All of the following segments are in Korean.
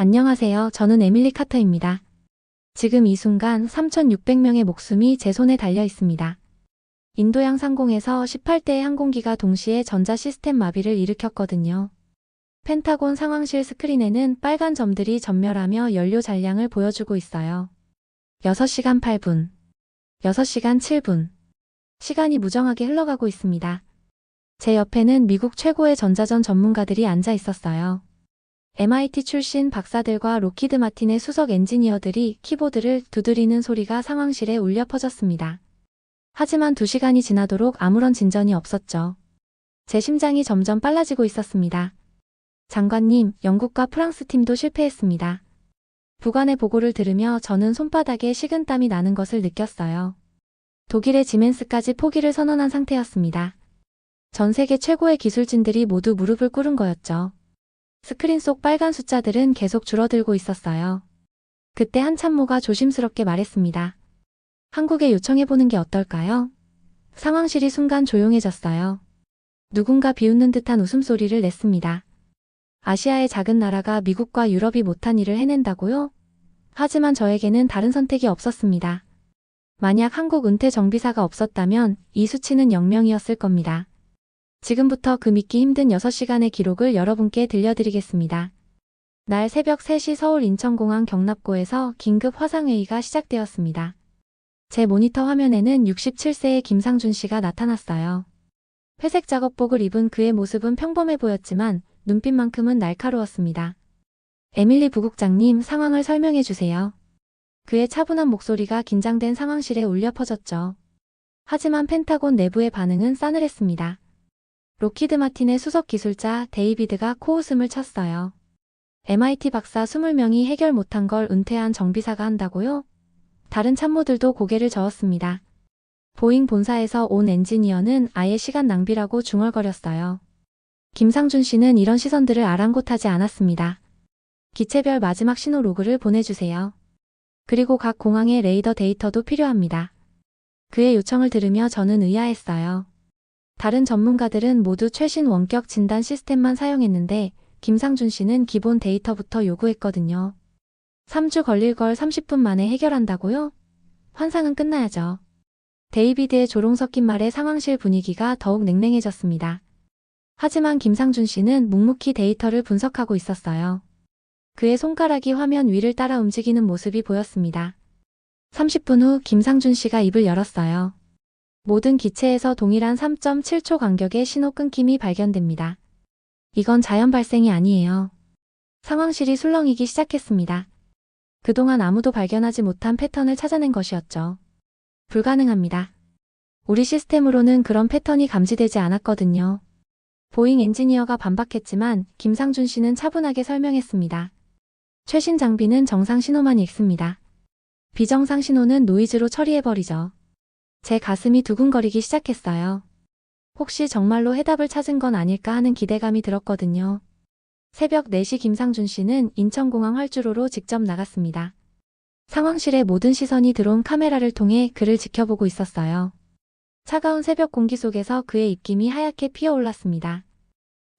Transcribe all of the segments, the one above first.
안녕하세요. 저는 에밀리 카터입니다. 지금 이 순간 3,600명의 목숨이 제 손에 달려 있습니다. 인도양 상공에서 18대의 항공기가 동시에 전자 시스템 마비를 일으켰거든요. 펜타곤 상황실 스크린에는 빨간 점들이 전멸하며 연료 잔량을 보여주고 있어요. 6시간 8분, 6시간 7분. 시간이 무정하게 흘러가고 있습니다. 제 옆에는 미국 최고의 전자전 전문가들이 앉아 있었어요. MIT 출신 박사들과 로키드 마틴의 수석 엔지니어들이 키보드를 두드리는 소리가 상황실에 울려 퍼졌습니다. 하지만 2시간이 지나도록 아무런 진전이 없었죠. 제 심장이 점점 빨라지고 있었습니다. 장관님, 영국과 프랑스 팀도 실패했습니다. 부관의 보고를 들으며 저는 손바닥에 식은땀이 나는 것을 느꼈어요. 독일의 지멘스까지 포기를 선언한 상태였습니다. 전 세계 최고의 기술진들이 모두 무릎을 꿇은 거였죠. 스크린 속 빨간 숫자들은 계속 줄어들고 있었어요. 그때 한 참모가 조심스럽게 말했습니다. 한국에 요청해보는 게 어떨까요? 상황실이 순간 조용해졌어요. 누군가 비웃는 듯한 웃음소리를 냈습니다. 아시아의 작은 나라가 미국과 유럽이 못한 일을 해낸다고요? 하지만 저에게는 다른 선택이 없었습니다. 만약 한국 은퇴 정비사가 없었다면 이 수치는 0명이었을 겁니다. 지금부터 그 믿기 힘든 6시간의 기록을 여러분께 들려드리겠습니다. 날 새벽 3시 서울 인천공항 경납고에서 긴급 화상회의가 시작되었습니다. 제 모니터 화면에는 67세의 김상준 씨가 나타났어요. 회색 작업복을 입은 그의 모습은 평범해 보였지만 눈빛만큼은 날카로웠습니다. 에밀리 부국장님, 상황을 설명해 주세요. 그의 차분한 목소리가 긴장된 상황실에 울려 퍼졌죠. 하지만 펜타곤 내부의 반응은 싸늘했습니다. 로키드 마틴의 수석 기술자 데이비드가 코웃음을 쳤어요. MIT 박사 20명이 해결 못한 걸 은퇴한 정비사가 한다고요? 다른 참모들도 고개를 저었습니다. 보잉 본사에서 온 엔지니어는 아예 시간 낭비라고 중얼거렸어요. 김상준 씨는 이런 시선들을 아랑곳하지 않았습니다. 기체별 마지막 신호 로그를 보내주세요. 그리고 각 공항의 레이더 데이터도 필요합니다. 그의 요청을 들으며 저는 의아했어요. 다른 전문가들은 모두 최신 원격 진단 시스템만 사용했는데 김상준 씨는 기본 데이터부터 요구했거든요. 3주 걸릴 걸 30분 만에 해결한다고요? 환상은 끝나야죠. 데이비드의 조롱 섞인 말에 상황실 분위기가 더욱 냉랭해졌습니다. 하지만 김상준 씨는 묵묵히 데이터를 분석하고 있었어요. 그의 손가락이 화면 위를 따라 움직이는 모습이 보였습니다. 30분 후 김상준 씨가 입을 열었어요. 모든 기체에서 동일한 3.7초 간격의 신호 끊김이 발견됩니다. 이건 자연 발생이 아니에요. 상황실이 술렁이기 시작했습니다. 그동안 아무도 발견하지 못한 패턴을 찾아낸 것이었죠. 불가능합니다. 우리 시스템으로는 그런 패턴이 감지되지 않았거든요. 보잉 엔지니어가 반박했지만 김상준 씨는 차분하게 설명했습니다. 최신 장비는 정상 신호만 읽습니다. 비정상 신호는 노이즈로 처리해버리죠. 제 가슴이 두근거리기 시작했어요. 혹시 정말로 해답을 찾은 건 아닐까 하는 기대감이 들었거든요. 새벽 4시 김상준 씨는 인천공항 활주로로 직접 나갔습니다. 상황실의 모든 시선이 들어온 카메라를 통해 그를 지켜보고 있었어요. 차가운 새벽 공기 속에서 그의 입김이 하얗게 피어올랐습니다.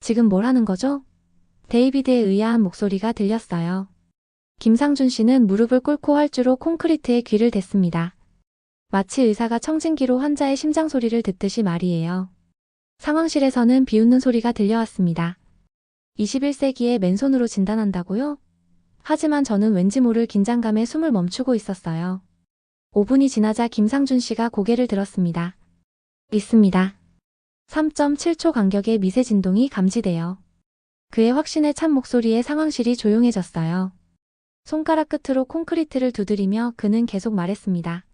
지금 뭘 하는 거죠? 데이비드의 의아한 목소리가 들렸어요. 김상준 씨는 무릎을 꿇고 활주로 콘크리트에 귀를 댔습니다. 마치 의사가 청진기로 환자의 심장 소리를 듣듯이 말이에요. 상황실에서는 비웃는 소리가 들려왔습니다. 21세기에 맨손으로 진단한다고요? 하지만 저는 왠지 모를 긴장감에 숨을 멈추고 있었어요. 5분이 지나자 김상준 씨가 고개를 들었습니다. 있습니다. 3.7초 간격의 미세 진동이 감지돼요. 그의 확신에 찬 목소리에 상황실이 조용해졌어요. 손가락 끝으로 콘크리트를 두드리며 그는 계속 말했습니다.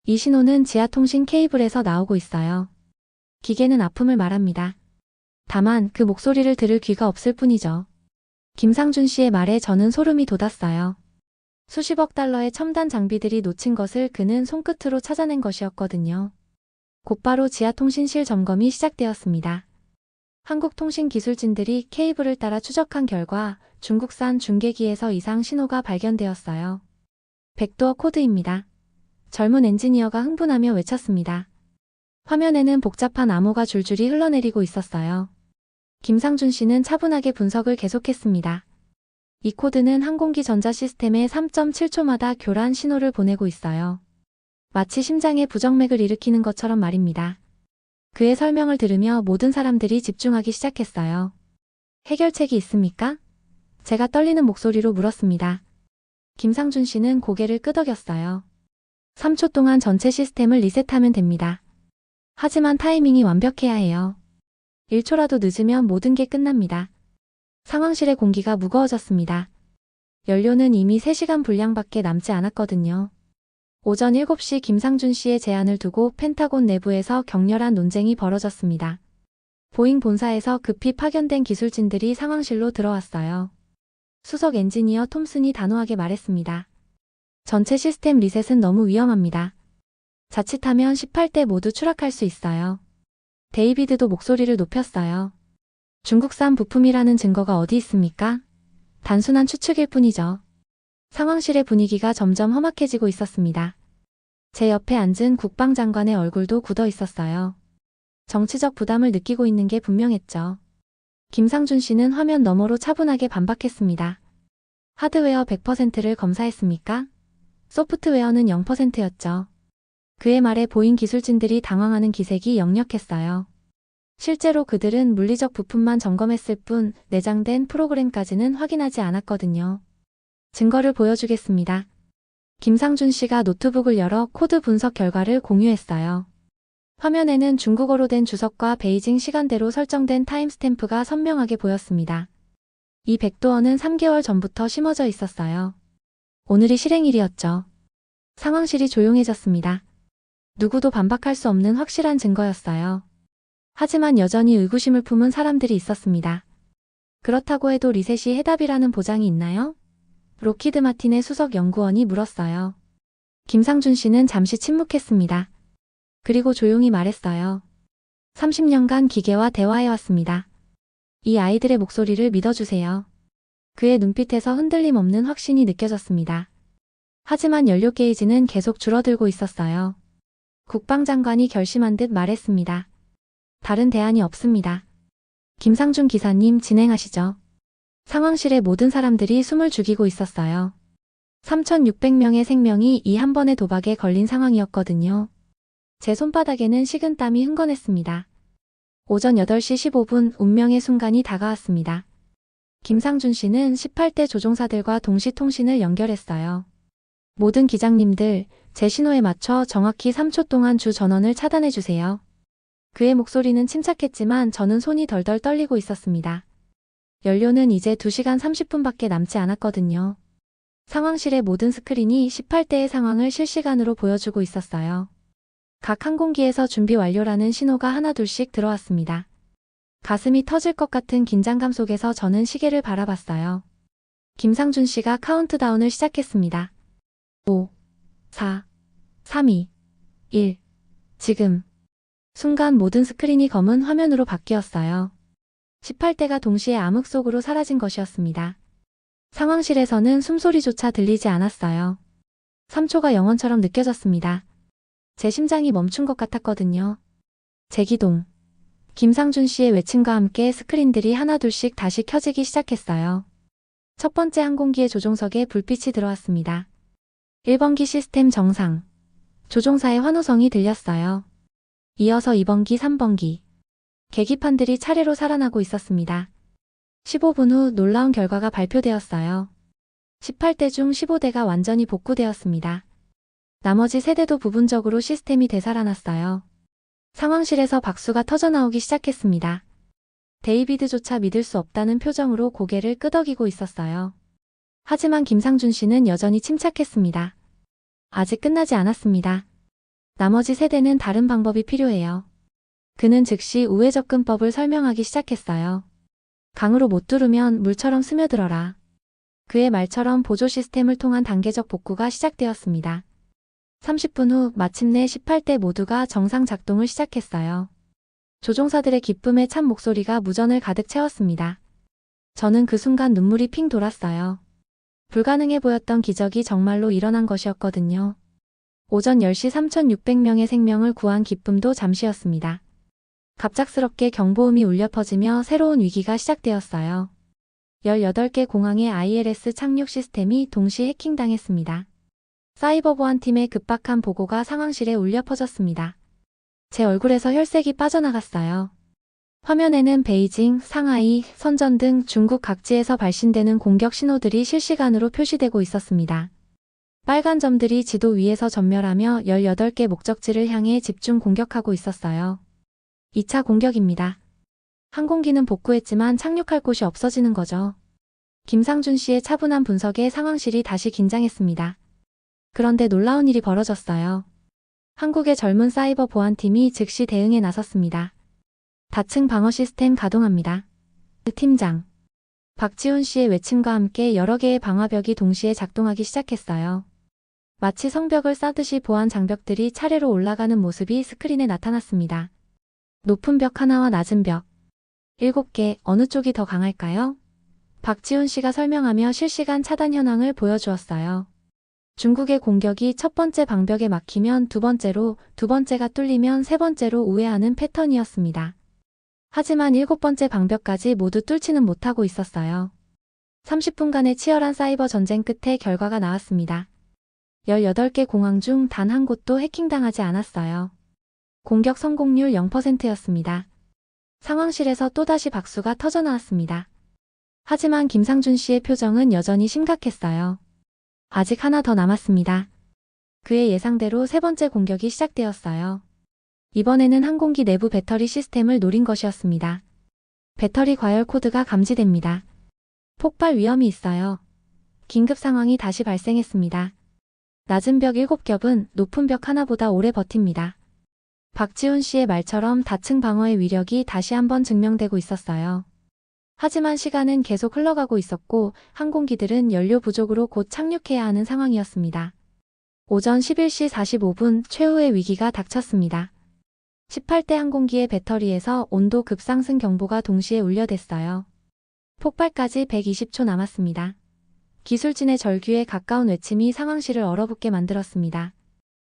이 신호는 지하통신 케이블에서 나오고 있어요. 기계는 아픔을 말합니다. 다만 그 목소리를 들을 귀가 없을 뿐이죠. 김상준 씨의 말에 저는 소름이 돋았어요. 수십억 달러의 첨단 장비들이 놓친 것을 그는 손끝으로 찾아낸 것이었거든요. 곧바로 지하통신실 점검이 시작되었습니다. 한국통신 기술진들이 케이블을 따라 추적한 결과 중국산 중계기에서 이상 신호가 발견되었어요. 백도어 코드입니다. 젊은 엔지니어가 흥분하며 외쳤습니다. 화면에는 복잡한 암호가 줄줄이 흘러내리고 있었어요. 김상준 씨는 차분하게 분석을 계속했습니다. 이 코드는 항공기 전자 시스템에 3.7초마다 교란 신호를 보내고 있어요. 마치 심장에 부정맥을 일으키는 것처럼 말입니다. 그의 설명을 들으며 모든 사람들이 집중하기 시작했어요. 해결책이 있습니까? 제가 떨리는 목소리로 물었습니다. 김상준 씨는 고개를 끄덕였어요. 3초 동안 전체 시스템을 리셋하면 됩니다. 하지만 타이밍이 완벽해야 해요. 1초라도 늦으면 모든 게 끝납니다. 상황실의 공기가 무거워졌습니다. 연료는 이미 3시간 분량밖에 남지 않았거든요. 오전 7시 김상준 씨의 제안을 두고 펜타곤 내부에서 격렬한 논쟁이 벌어졌습니다. 보잉 본사에서 급히 파견된 기술진들이 상황실로 들어왔어요. 수석 엔지니어 톰슨이 단호하게 말했습니다. 전체 시스템 리셋은 너무 위험합니다. 자칫하면 18대 모두 추락할 수 있어요. 데이비드도 목소리를 높였어요. 중국산 부품이라는 증거가 어디 있습니까? 단순한 추측일 뿐이죠. 상황실의 분위기가 점점 험악해지고 있었습니다. 제 옆에 앉은 국방장관의 얼굴도 굳어 있었어요. 정치적 부담을 느끼고 있는 게 분명했죠. 김상준 씨는 화면 너머로 차분하게 반박했습니다. 하드웨어 100%를 검사했습니까? 소프트웨어는 0%였죠. 그의 말에 보잉 기술진들이 당황하는 기색이 역력했어요. 실제로 그들은 물리적 부품만 점검했을 뿐 내장된 프로그램까지는 확인하지 않았거든요. 증거를 보여주겠습니다. 김상준 씨가 노트북을 열어 코드 분석 결과를 공유했어요. 화면에는 중국어로 된 주석과 베이징 시간대로 설정된 타임스탬프가 선명하게 보였습니다. 이 백도어는 3개월 전부터 심어져 있었어요. 오늘이 실행일이었죠. 상황실이 조용해졌습니다. 누구도 반박할 수 없는 확실한 증거였어요. 하지만 여전히 의구심을 품은 사람들이 있었습니다. 그렇다고 해도 리셋이 해답이라는 보장이 있나요? 로키드 마틴의 수석 연구원이 물었어요. 김상준 씨는 잠시 침묵했습니다. 그리고 조용히 말했어요. 30년간 기계와 대화해왔습니다. 이 아이들의 목소리를 믿어주세요. 그의 눈빛에서 흔들림 없는 확신이 느껴졌습니다. 하지만 연료 게이지는 계속 줄어들고 있었어요. 국방장관이 결심한 듯 말했습니다. 다른 대안이 없습니다. 김상준 기사님 진행하시죠. 상황실의 모든 사람들이 숨을 죽이고 있었어요. 3,600명의 생명이 이 한 번의 도박에 걸린 상황이었거든요. 제 손바닥에는 식은땀이 흥건했습니다. 오전 8시 15분 운명의 순간이 다가왔습니다. 김상준 씨는 18대 조종사들과 동시 통신을 연결했어요. 모든 기장님들, 제 신호에 맞춰 정확히 3초 동안 주 전원을 차단해주세요. 그의 목소리는 침착했지만 저는 손이 덜덜 떨리고 있었습니다. 연료는 이제 2시간 30분밖에 남지 않았거든요. 상황실의 모든 스크린이 18대의 상황을 실시간으로 보여주고 있었어요. 각 항공기에서 준비 완료라는 신호가 하나둘씩 들어왔습니다. 가슴이 터질 것 같은 긴장감 속에서 저는 시계를 바라봤어요. 김상준 씨가 카운트다운을 시작했습니다. 5, 4, 3, 2, 1. 지금. 순간 모든 스크린이 검은 화면으로 바뀌었어요. 18대가 동시에 암흑 속으로 사라진 것이었습니다. 상황실에서는 숨소리조차 들리지 않았어요. 3초가 영원처럼 느껴졌습니다. 제 심장이 멈춘 것 같았거든요. 재기동. 김상준 씨의 외침과 함께 스크린들이 하나둘씩 다시 켜지기 시작했어요. 첫 번째 항공기의 조종석에 불빛이 들어왔습니다. 1번기 시스템 정상. 조종사의 환호성이 들렸어요. 이어서 2번기, 3번기. 계기판들이 차례로 살아나고 있었습니다. 15분 후 놀라운 결과가 발표되었어요. 18대 중 15대가 완전히 복구되었습니다. 나머지 세대도 부분적으로 시스템이 되살아났어요. 상황실에서 박수가 터져나오기 시작했습니다. 데이비드조차 믿을 수 없다는 표정으로 고개를 끄덕이고 있었어요. 하지만 김상준 씨는 여전히 침착했습니다. 아직 끝나지 않았습니다. 나머지 세대는 다른 방법이 필요해요. 그는 즉시 우회 접근법을 설명하기 시작했어요. 강으로 못 뚫으면 물처럼 스며들어라. 그의 말처럼 보조 시스템을 통한 단계적 복구가 시작되었습니다. 30분 후 마침내 18대 모두가 정상 작동을 시작했어요. 조종사들의 기쁨에 찬 목소리가 무전을 가득 채웠습니다. 저는 그 순간 눈물이 핑 돌았어요. 불가능해 보였던 기적이 정말로 일어난 것이었거든요. 오전 10시 3,600명의 생명을 구한 기쁨도 잠시였습니다. 갑작스럽게 경보음이 울려 퍼지며 새로운 위기가 시작되었어요. 18개 공항의 ILS 착륙 시스템이 동시 해킹당했습니다. 사이버 보안팀의 급박한 보고가 상황실에 울려 퍼졌습니다. 제 얼굴에서 혈색이 빠져나갔어요. 화면에는 베이징, 상하이, 선전 등 중국 각지에서 발신되는 공격 신호들이 실시간으로 표시되고 있었습니다. 빨간 점들이 지도 위에서 전멸하며 18개 목적지를 향해 집중 공격하고 있었어요. 2차 공격입니다. 항공기는 복구했지만 착륙할 곳이 없어지는 거죠. 김상준 씨의 차분한 분석에 상황실이 다시 긴장했습니다. 그런데 놀라운 일이 벌어졌어요. 한국의 젊은 사이버 보안팀이 즉시 대응에 나섰습니다. 다층 방어 시스템 가동합니다. 팀장 박지훈 씨의 외침과 함께 여러 개의 방화벽이 동시에 작동하기 시작했어요. 마치 성벽을 쌓듯이 보안 장벽들이 차례로 올라가는 모습이 스크린에 나타났습니다. 높은 벽 하나와 낮은 벽 7개, 어느 쪽이 더 강할까요? 박지훈 씨가 설명하며 실시간 차단 현황을 보여주었어요. 중국의 공격이 첫 번째 방벽에 막히면 두 번째로, 두 번째가 뚫리면 세 번째로 우회하는 패턴이었습니다. 하지만 7번째 방벽까지 모두 뚫지는 못하고 있었어요. 30분간의 치열한 사이버 전쟁 끝에 결과가 나왔습니다. 18개 공항 중 단 한 곳도 해킹당하지 않았어요. 공격 성공률 0%였습니다. 상황실에서 또다시 박수가 터져나왔습니다. 하지만 김상준 씨의 표정은 여전히 심각했어요. 아직 하나 더 남았습니다. 그의 예상대로 세 번째 공격이 시작되었어요. 이번에는 항공기 내부 배터리 시스템을 노린 것이었습니다. 배터리 과열 코드가 감지됩니다. 폭발 위험이 있어요. 긴급 상황이 다시 발생했습니다. 낮은 벽 7겹은 높은 벽 하나보다 오래 버팁니다. 박지훈 씨의 말처럼 다층 방어의 위력이 다시 한번 증명되고 있었어요. 하지만 시간은 계속 흘러가고 있었고 항공기들은 연료 부족으로 곧 착륙해야 하는 상황이었습니다. 오전 11시 45분 최후의 위기가 닥쳤습니다. 18대 항공기의 배터리에서 온도 급상승 경보가 동시에 울려댔어요. 폭발까지 120초 남았습니다. 기술진의 절규에 가까운 외침이 상황실을 얼어붙게 만들었습니다.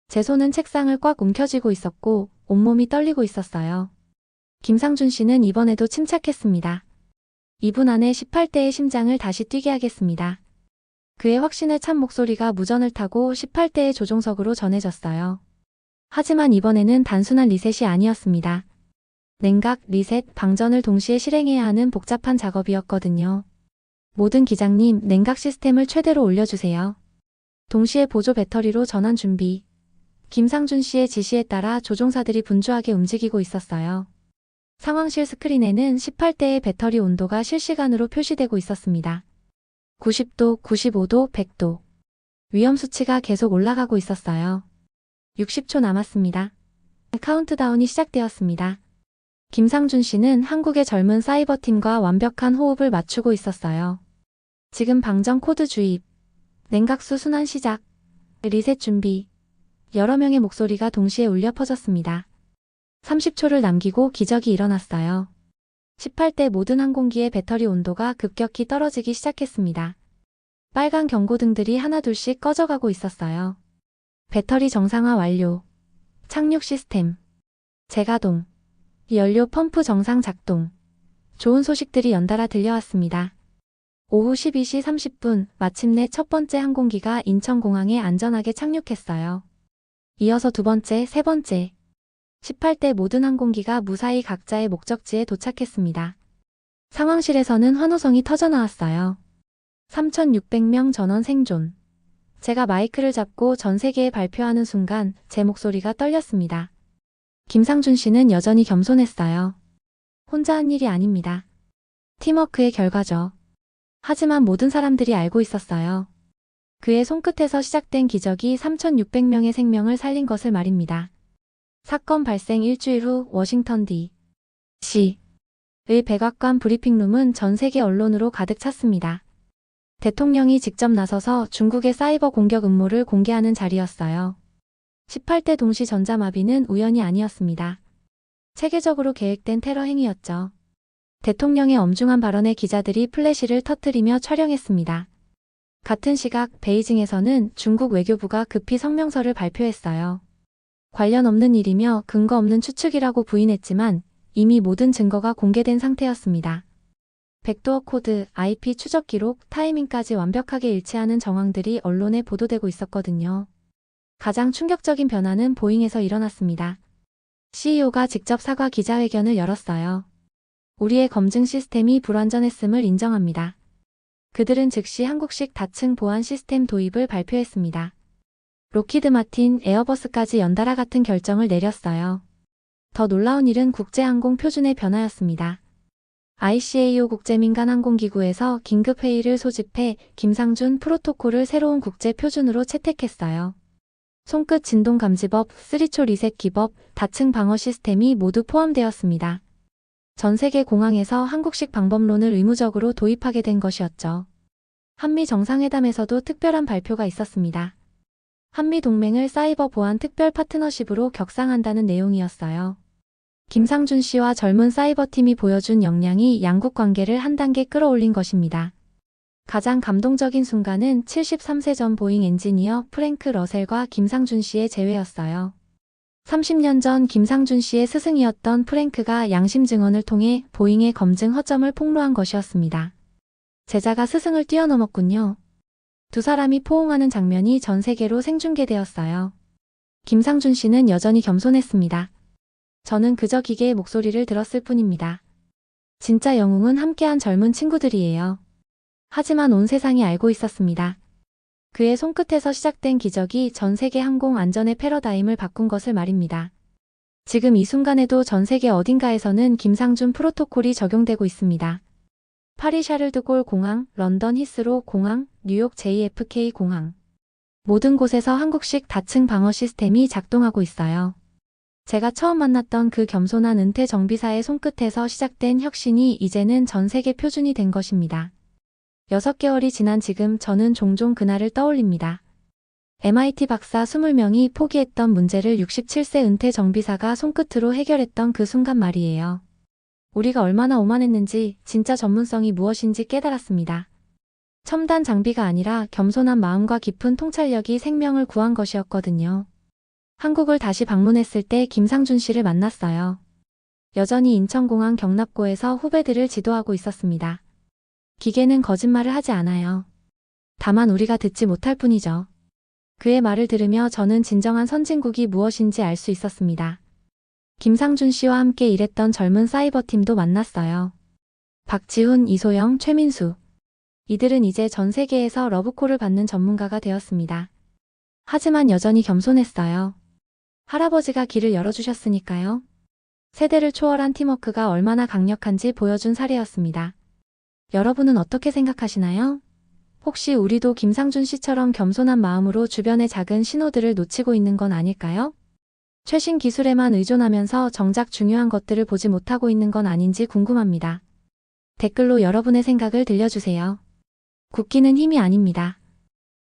제 손은 책상을 꽉 움켜쥐고 있었고 온몸이 떨리고 있었어요. 김상준 씨는 이번에도 침착했습니다. 2분 안에 18대의 심장을 다시 뛰게 하겠습니다. 그의 확신에 찬 목소리가 무전을 타고 18대의 조종석으로 전해졌어요. 하지만 이번에는 단순한 리셋이 아니었습니다. 냉각, 리셋, 방전을 동시에 실행해야 하는 복잡한 작업이었거든요. 모든 기장님, 냉각 시스템을 최대로 올려주세요. 동시에 보조 배터리로 전환 준비. 김상준 씨의 지시에 따라 조종사들이 분주하게 움직이고 있었어요. 상황실 스크린에는 18대의 배터리 온도가 실시간으로 표시되고 있었습니다. 90도, 95도, 100도. 위험 수치가 계속 올라가고 있었어요. 60초 남았습니다. 카운트다운이 시작되었습니다. 김상준 씨는 한국의 젊은 사이버팀과 완벽한 호흡을 맞추고 있었어요. 지금 방전 코드 주입, 냉각수 순환 시작, 리셋 준비. 여러 명의 목소리가 동시에 울려 퍼졌습니다. 30초를 남기고 기적이 일어났어요. 18대 모든 항공기의 배터리 온도가 급격히 떨어지기 시작했습니다. 빨간 경고등들이 하나둘씩 꺼져가고 있었어요. 배터리 정상화 완료. 착륙 시스템 재가동. 연료 펌프 정상 작동. 좋은 소식들이 연달아 들려왔습니다. 오후 12시 30분 마침내 첫 번째 항공기가 인천공항에 안전하게 착륙했어요. 이어서 두 번째, 세 번째. 18대 모든 항공기가 무사히 각자의 목적지에 도착했습니다. 상황실에서는 환호성이 터져나왔어요. 3,600명 전원 생존. 제가 마이크를 잡고 전 세계에 발표하는 순간 제 목소리가 떨렸습니다. 김상준 씨는 여전히 겸손했어요. 혼자 한 일이 아닙니다. 팀워크의 결과죠. 하지만 모든 사람들이 알고 있었어요. 그의 손끝에서 시작된 기적이 3,600명의 생명을 살린 것을 말입니다. 사건 발생 일주일 후 워싱턴 D.C.의 백악관 브리핑룸은 전 세계 언론으로 가득 찼습니다. 대통령이 직접 나서서 중국의 사이버 공격 음모를 공개하는 자리였어요. 18대 동시 전자마비는 우연이 아니었습니다. 체계적으로 계획된 테러 행위였죠. 대통령의 엄중한 발언에 기자들이 플래시를 터뜨리며 촬영했습니다. 같은 시각 베이징에서는 중국 외교부가 급히 성명서를 발표했어요. 관련 없는 일이며 근거 없는 추측이라고 부인했지만 이미 모든 증거가 공개된 상태였습니다. 백도어 코드, IP 추적 기록, 타이밍까지 완벽하게 일치하는 정황들이 언론에 보도되고 있었거든요. 가장 충격적인 변화는 보잉에서 일어났습니다. CEO가 직접 사과 기자회견을 열었어요. 우리의 검증 시스템이 불완전했음을 인정합니다. 그들은 즉시 한국식 다층 보안 시스템 도입을 발표했습니다. 로키드 마틴, 에어버스까지 연달아 같은 결정을 내렸어요. 더 놀라운 일은 국제항공 표준의 변화였습니다. ICAO 국제민간항공기구에서 긴급회의를 소집해 김상준 프로토콜을 새로운 국제 표준으로 채택했어요. 손끝 진동 감지법, 3초 리셋 기법, 다층 방어 시스템이 모두 포함되었습니다. 전 세계 공항에서 한국식 방법론을 의무적으로 도입하게 된 것이었죠. 한미 정상회담에서도 특별한 발표가 있었습니다. 한미 동맹을 사이버 보안 특별 파트너십으로 격상한다는 내용이었어요. 김상준 씨와 젊은 사이버팀이 보여준 역량이 양국 관계를 한 단계 끌어올린 것입니다. 가장 감동적인 순간은 73세 전 보잉 엔지니어 프랭크 러셀과 김상준 씨의 재회였어요. 30년 전 김상준 씨의 스승이었던 프랭크가 양심 증언을 통해 보잉의 검증 허점을 폭로한 것이었습니다. 제자가 스승을 뛰어넘었군요. 두 사람이 포옹하는 장면이 전 세계로 생중계되었어요. 김상준 씨는 여전히 겸손했습니다. 저는 그저 기계의 목소리를 들었을 뿐입니다. 진짜 영웅은 함께한 젊은 친구들이에요. 하지만 온 세상이 알고 있었습니다. 그의 손끝에서 시작된 기적이 전 세계 항공 안전의 패러다임을 바꾼 것을 말입니다. 지금 이 순간에도 전 세계 어딘가에서는 김상준 프로토콜이 적용되고 있습니다. 파리 샤를드골 공항, 런던 히스로 공항, 뉴욕 JFK 공항. 모든 곳에서 한국식 다층 방어 시스템이 작동하고 있어요. 제가 처음 만났던 그 겸손한 은퇴 정비사의 손끝에서 시작된 혁신이 이제는 전 세계 표준이 된 것입니다. 6개월이 지난 지금 저는 종종 그날을 떠올립니다. MIT 박사 20명이 포기했던 문제를 67세 은퇴 정비사가 손끝으로 해결했던 그 순간 말이에요. 우리가 얼마나 오만했는지 진짜 전문성이 무엇인지 깨달았습니다. 첨단 장비가 아니라 겸손한 마음과 깊은 통찰력이 생명을 구한 것이었거든요. 한국을 다시 방문했을 때 김상준 씨를 만났어요. 여전히 인천공항 경납고에서 후배들을 지도하고 있었습니다. 기계는 거짓말을 하지 않아요. 다만 우리가 듣지 못할 뿐이죠. 그의 말을 들으며 저는 진정한 선진국이 무엇인지 알 수 있었습니다. 김상준 씨와 함께 일했던 젊은 사이버팀도 만났어요. 박지훈, 이소영, 최민수. 이들은 이제 전 세계에서 러브콜을 받는 전문가가 되었습니다. 하지만 여전히 겸손했어요. 할아버지가 길을 열어주셨으니까요. 세대를 초월한 팀워크가 얼마나 강력한지 보여준 사례였습니다. 여러분은 어떻게 생각하시나요? 혹시 우리도 김상준 씨처럼 겸손한 마음으로 주변의 작은 신호들을 놓치고 있는 건 아닐까요? 최신 기술에만 의존하면서 정작 중요한 것들을 보지 못하고 있는 건 아닌지 궁금합니다. 댓글로 여러분의 생각을 들려주세요. 국기는 힘이 아닙니다.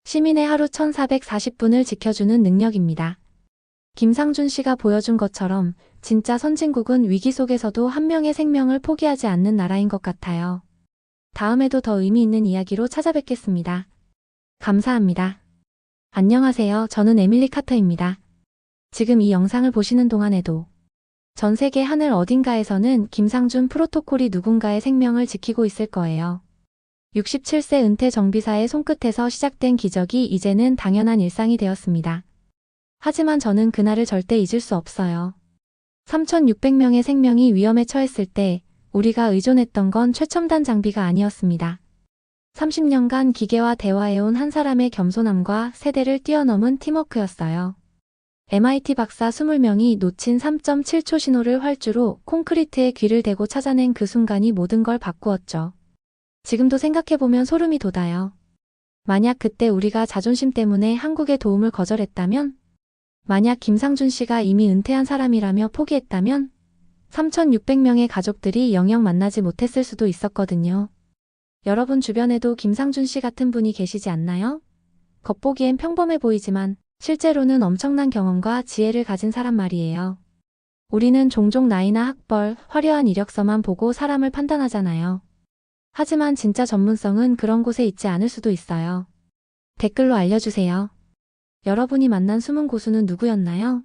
시민의 하루 1440분을 지켜주는 능력입니다. 김상준 씨가 보여준 것처럼 진짜 선진국은 위기 속에서도 한 명의 생명을 포기하지 않는 나라인 것 같아요. 다음에도 더 의미 있는 이야기로 찾아뵙겠습니다. 감사합니다. 안녕하세요. 저는 에밀리 카터입니다. 지금 이 영상을 보시는 동안에도 전 세계 하늘 어딘가에서는 김상준 프로토콜이 누군가의 생명을 지키고 있을 거예요. 67세 은퇴 정비사의 손끝에서 시작된 기적이 이제는 당연한 일상이 되었습니다. 하지만 저는 그날을 절대 잊을 수 없어요. 3,600명의 생명이 위험에 처했을 때 우리가 의존했던 건 최첨단 장비가 아니었습니다. 30년간 기계와 대화해온 한 사람의 겸손함과 세대를 뛰어넘은 팀워크였어요. MIT 박사 20명이 놓친 3.7초 신호를 활주로 콘크리트에 귀를 대고 찾아낸 그 순간이 모든 걸 바꾸었죠. 지금도 생각해보면 소름이 돋아요. 만약 그때 우리가 자존심 때문에 한국의 도움을 거절했다면? 만약 김상준 씨가 이미 은퇴한 사람이라며 포기했다면? 3,600명의 가족들이 영영 만나지 못했을 수도 있었거든요. 여러분 주변에도 김상준 씨 같은 분이 계시지 않나요? 겉보기엔 평범해 보이지만 실제로는 엄청난 경험과 지혜를 가진 사람 말이에요. 우리는 종종 나이나 학벌, 화려한 이력서만 보고 사람을 판단하잖아요. 하지만 진짜 전문성은 그런 곳에 있지 않을 수도 있어요. 댓글로 알려주세요. 여러분이 만난 숨은 고수는 누구였나요?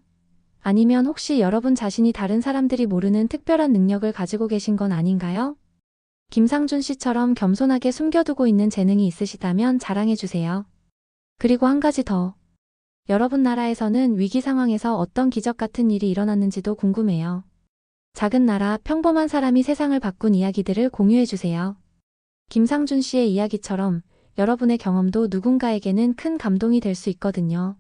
아니면 혹시 여러분 자신이 다른 사람들이 모르는 특별한 능력을 가지고 계신 건 아닌가요? 김상준 씨처럼 겸손하게 숨겨두고 있는 재능이 있으시다면 자랑해주세요. 그리고 한 가지 더. 여러분 나라에서는 위기 상황에서 어떤 기적 같은 일이 일어났는지도 궁금해요. 작은 나라, 평범한 사람이 세상을 바꾼 이야기들을 공유해주세요. 김상준 씨의 이야기처럼 여러분의 경험도 누군가에게는 큰 감동이 될 수 있거든요.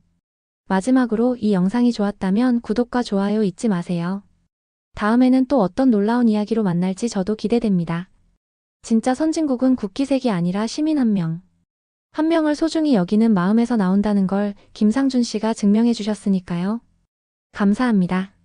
마지막으로 이 영상이 좋았다면 구독과 좋아요 잊지 마세요. 다음에는 또 어떤 놀라운 이야기로 만날지 저도 기대됩니다. 진짜 선진국은 국기색이 아니라 시민 한 명. 한 명을 소중히 여기는 마음에서 나온다는 걸 김상준 씨가 증명해 주셨으니까요. 감사합니다.